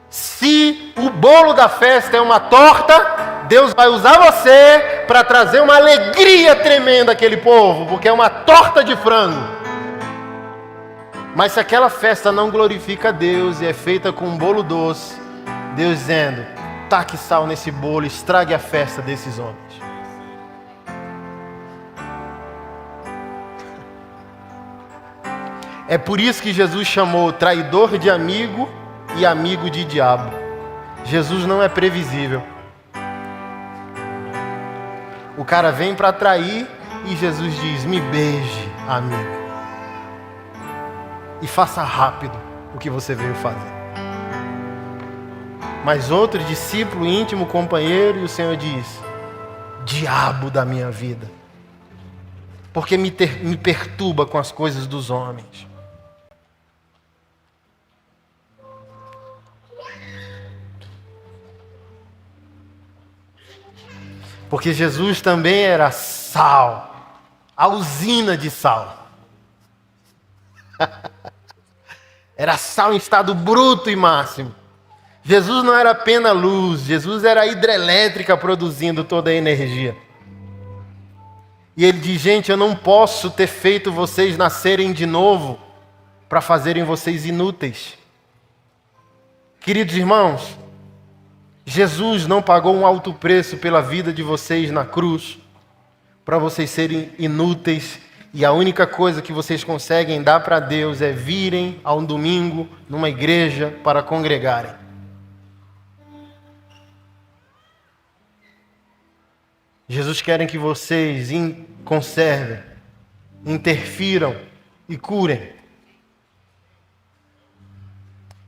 Se o bolo da festa é uma torta, Deus vai usar você para trazer uma alegria tremenda àquele povo, porque é uma torta de frango. Mas se aquela festa não glorifica a Deus e é feita com um bolo doce, Deus dizendo, taque sal nesse bolo, estrague a festa desses homens. É por isso que Jesus chamou traidor de amigo e amigo de diabo. Jesus não é previsível. O cara vem para trair e Jesus diz, me beije, amigo. E faça rápido o que você veio fazer. Mas outro discípulo, íntimo, companheiro, e o Senhor diz, diabo da minha vida. Porque me perturba com as coisas dos homens. Porque Jesus também era sal, a usina de sal. Era sal em estado bruto e máximo. Jesus não era apenas luz, Jesus era a hidrelétrica produzindo toda a energia. E ele diz, gente, eu não posso ter feito vocês nascerem de novo para fazerem vocês inúteis. Queridos irmãos, Jesus não pagou um alto preço pela vida de vocês na cruz, para vocês serem inúteis, e a única coisa que vocês conseguem dar para Deus é virem a um domingo numa igreja para congregarem. Jesus quer que vocês conservem, interfiram e curem.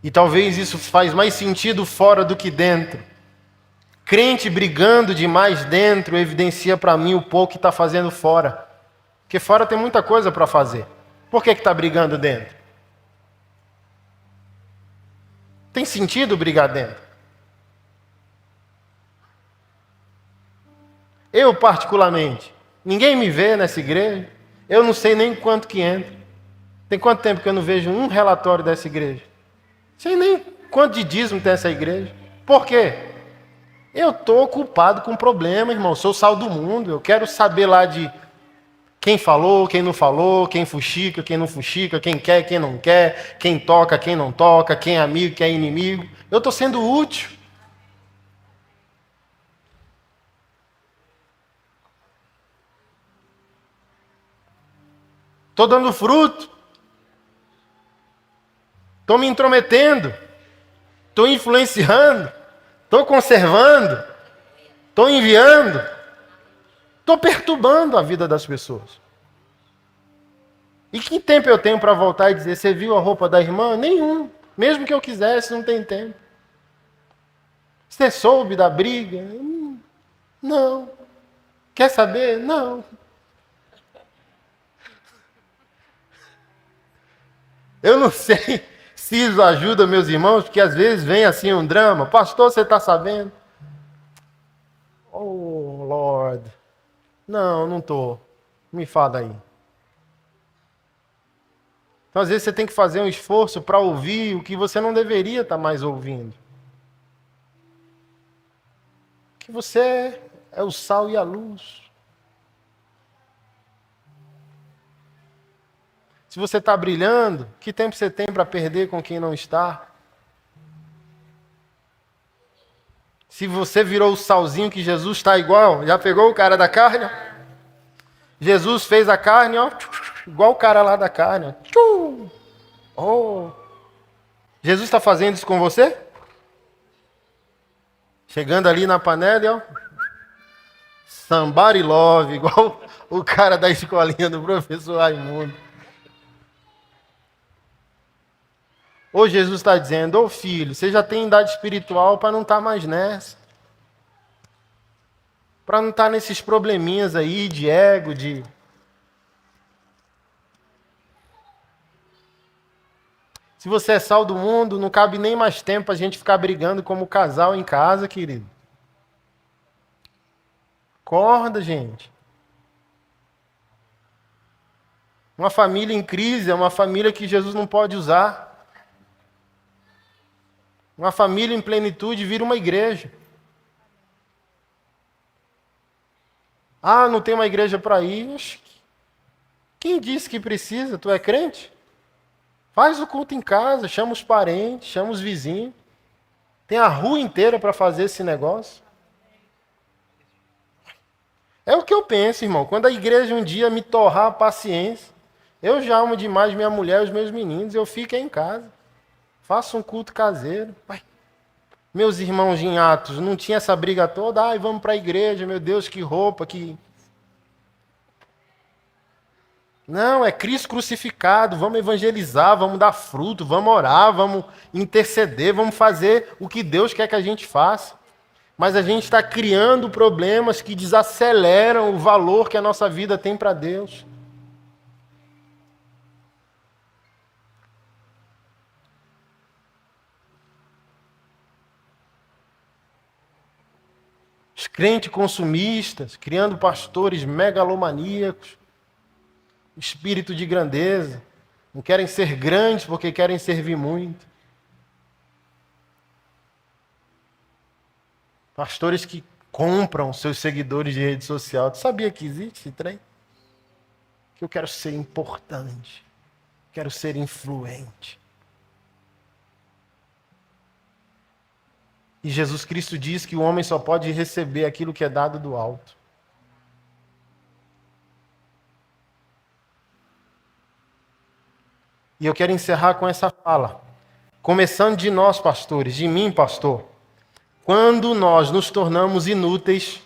E talvez isso faz mais sentido fora do que dentro. Crente brigando demais dentro evidencia para mim o pouco que está fazendo fora. Porque fora tem muita coisa para fazer. Por que está brigando dentro? Tem sentido brigar dentro? Eu, particularmente, ninguém me vê nessa igreja. Eu não sei nem quanto que entra. Tem quanto tempo que eu não vejo um relatório dessa igreja? Não sei nem quanto de dízimo tem essa igreja. Por quê? Eu estou ocupado com problema, irmão. Sou sal do mundo. Eu quero saber lá de quem falou, quem não falou, quem fuxica, quem não fuxica, quem quer, quem não quer, quem toca, quem não toca, quem é amigo, quem é inimigo. Eu estou sendo útil. Estou dando fruto. Estou me intrometendo. Estou influenciando. Estou conservando. Estou enviando. Estou perturbando a vida das pessoas. E que tempo eu tenho para voltar e dizer, você viu a roupa da irmã? Nenhum. Mesmo que eu quisesse, não tem tempo. Você soube da briga? Não. Quer saber? Não. Eu não sei se isso ajuda meus irmãos, porque às vezes vem assim um drama. Pastor, você está sabendo? Oh, Lord. Não, não estou. Me fala aí. Então, às vezes, você tem que fazer um esforço para ouvir o que você não deveria estar mais ouvindo. Que você é o sal e a luz. Se você está brilhando, que tempo você tem para perder com quem não está? Se você virou o salzinho que Jesus está igual, já pegou o cara da carne? Jesus fez a carne, ó, igual o cara lá da carne. Oh. Jesus está fazendo isso com você? Chegando ali na panela, ó. Somebody love, igual o cara da escolinha do professor Raimundo. Ou Jesus está dizendo, ô filho, você já tem idade espiritual para não estar mais nessa. Para não estar nesses probleminhas aí de ego, de... Se você é sal do mundo, não cabe nem mais tempo a gente ficar brigando como casal em casa, querido. Acorda, gente. Uma família em crise é uma família que Jesus não pode usar. Uma família em plenitude vira uma igreja. Ah, não tem uma igreja para ir. Quem disse que precisa? Tu é crente? Faz o culto em casa, chama os parentes, chama os vizinhos. Tem a rua inteira para fazer esse negócio. É o que eu penso, irmão. Quando a igreja um dia me torrar a paciência, eu já amo demais minha mulher e os meus meninos, eu fico aí em casa. Faço um culto caseiro. Pai. Meus irmãos em Atos, não tinha essa briga toda. Ai, vamos para a igreja, meu Deus, que roupa, que... Não, é Cristo crucificado. Vamos evangelizar, vamos dar fruto, vamos orar, vamos interceder, vamos fazer o que Deus quer que a gente faça. Mas a gente está criando problemas que desaceleram o valor que a nossa vida tem para Deus. Os crentes consumistas, criando pastores megalomaníacos, espírito de grandeza, não querem ser grandes porque querem servir muito. Pastores que compram seus seguidores de rede social. Tu sabia que existe esse trem? Que eu quero ser importante, quero ser influente. E Jesus Cristo diz que o homem só pode receber aquilo que é dado do alto. E eu quero encerrar com essa fala. Começando de nós, pastores, de mim, pastor. Quando nós nos tornamos inúteis,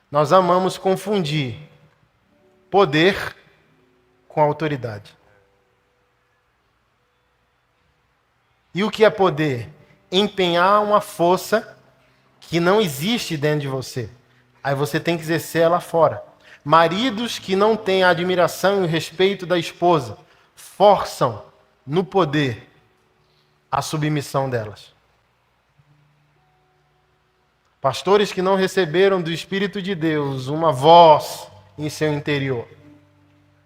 nós amamos confundir poder com autoridade. E o que é poder? Empenhar uma força que não existe dentro de você. Aí você tem que exercer ela fora. Maridos que não têm a admiração e o respeito da esposa forçam no poder a submissão delas. Pastores que não receberam do Espírito de Deus uma voz em seu interior,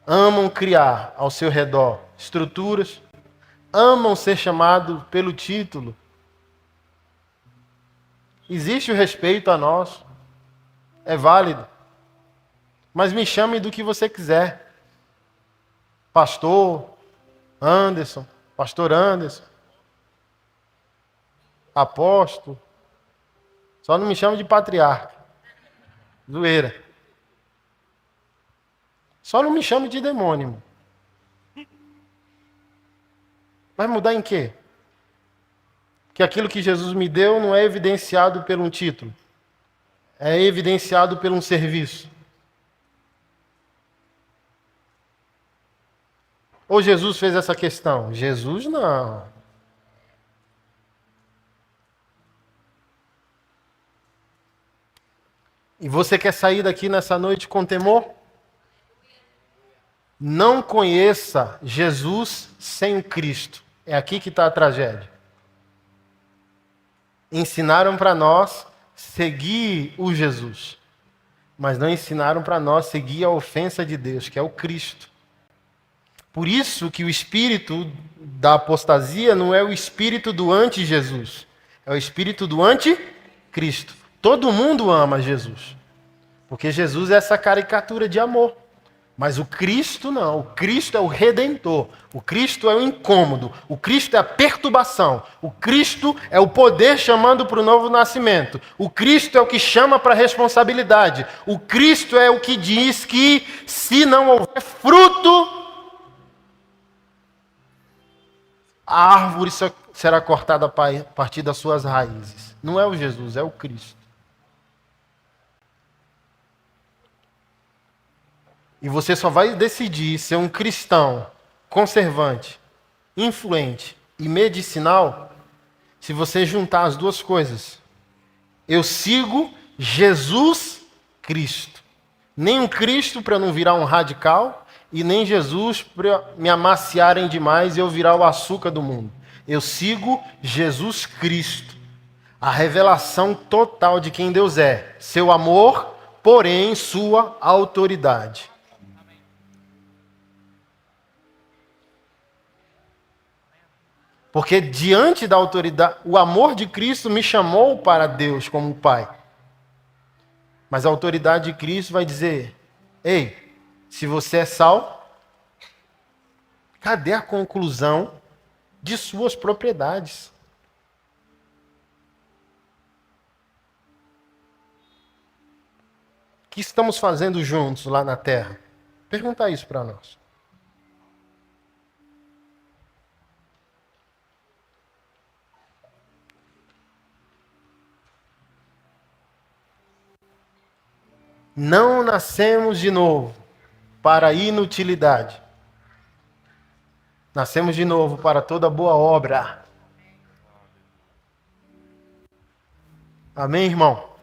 amam criar ao seu redor estruturas, amam ser chamados pelo título. Existe o respeito a nós, é válido, mas me chame do que você quiser. Pastor Anderson, apóstolo. Só não me chame de patriarca. Zoeira. Só não me chame de demônio. Vai mudar em quê? Que aquilo que Jesus me deu não é evidenciado por um título. É evidenciado por um serviço. Ou Jesus fez essa questão? Jesus não. E você quer sair daqui nessa noite com temor? Não conheça Jesus sem o Cristo. É aqui que está a tragédia. Ensinaram para nós seguir o Jesus, mas não ensinaram para nós seguir a ofensa de Deus, que é o Cristo. Por isso que o espírito da apostasia não é o espírito do anti-Jesus, é o espírito do anti-Cristo. Todo mundo ama Jesus, porque Jesus é essa caricatura de amor. Mas o Cristo não, o Cristo é o Redentor, o Cristo é o incômodo, o Cristo é a perturbação, o Cristo é o poder chamando para o novo nascimento, o Cristo é o que chama para a responsabilidade, o Cristo é o que diz que se não houver fruto, a árvore será cortada a partir das suas raízes. Não é o Jesus, é o Cristo. E você só vai decidir ser um cristão conservante, influente e medicinal se você juntar as duas coisas. Eu sigo Jesus Cristo. Nem um Cristo para não virar um radical e nem Jesus para me amaciarem demais e eu virar o açúcar do mundo. Eu sigo Jesus Cristo. A revelação total de quem Deus é. Seu amor, porém sua autoridade. Porque diante da autoridade, o amor de Cristo me chamou para Deus como Pai. Mas a autoridade de Cristo vai dizer: ei, se você é sal, cadê a conclusão de suas propriedades? O que estamos fazendo juntos lá na terra? Pergunta isso para nós. Não nascemos de novo para inutilidade. Nascemos de novo para toda boa obra. Amém, irmão?